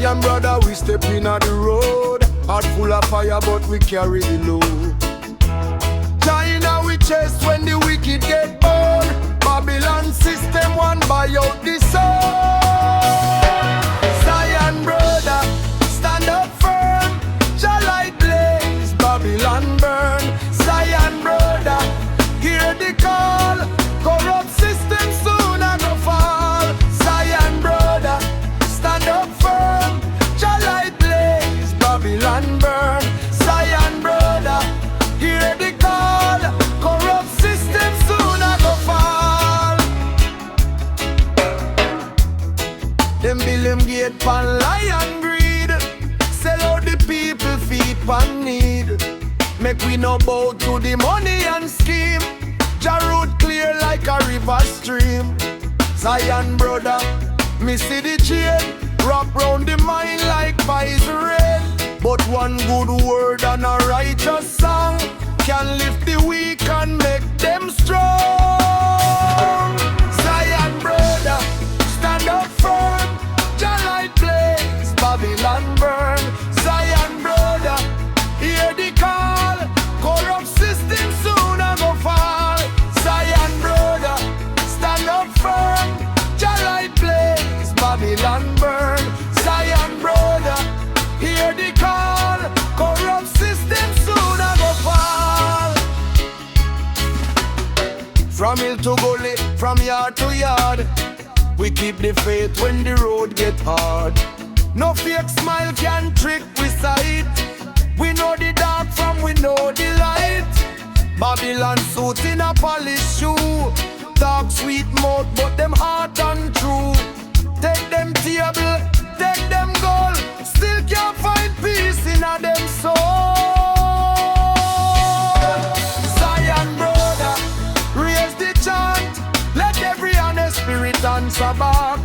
Zion brother, we step in on the road. Heart full of fire, but we carry the load. China we chase when the wicked get born. Babylon system one buy out the soul. Zion brother, stand up firm. JAH light blaze, Babylon burn. Zion brother, hear the call. Corrupt system soon a go fall. Zion brother, stand up firm. JAH light blaze, Babylon burn. Zion brother, hear the call. Corrupt system soon a go fall. Them build them gate pan lion greed. Sell out the people feed pan need. Make we no bow to the money and scheme. JAH road clear like a river stream. Zion brother, me see the chain wrap round the mind like poison rain. But one good word and a righteous song can lift the weak and make them strong. Zion brother, stand up firm. JAH light blaze, Babylon burn. Zion brother, hear the call. Corrupt system soon a go fall. Zion brother, stand up firm. JAH light blaze, Babylon burn. Zion brother, hear the call. Corrupt system soon a go fall. From hill to gully, from yard to yard, we keep the faith when the road get hard. No fake smile can trick we sight. We know the dark from we know the light. Babylon suit in a polished shoe. Talk sweet mouth but them heart untrue. Take them table, take them gold. Still can't find peace in a them soul. Zion brother, raise the chant. Let every honest spirit answer back.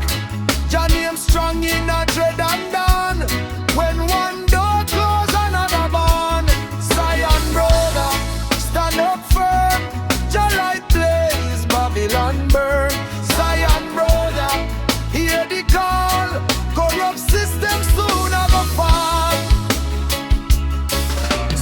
JAH name strong in a dread and dawn. When one door close, another born. Zion brother, stand up firm. JAH light blaze, Babylon burn. Zion brother, hear the call. Corrupt system soon a go fall.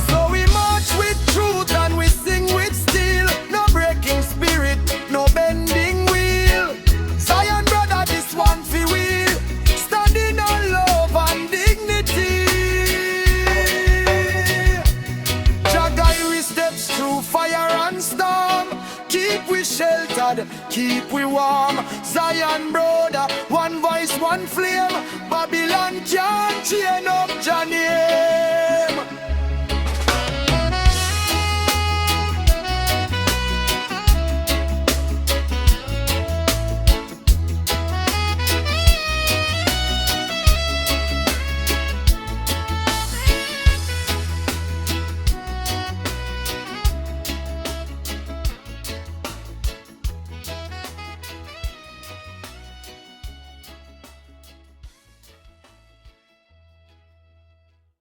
So we march with truth and we sing with steel. No breaking spirit, no bending wheel. Zion brother, this one fi wheel. Standing on love and dignity. JAH guide we steps through fire and storm. Keep we sheltered, keep we warm. Zion brother, one voice, one flame. Babylon can't chain up JAH name.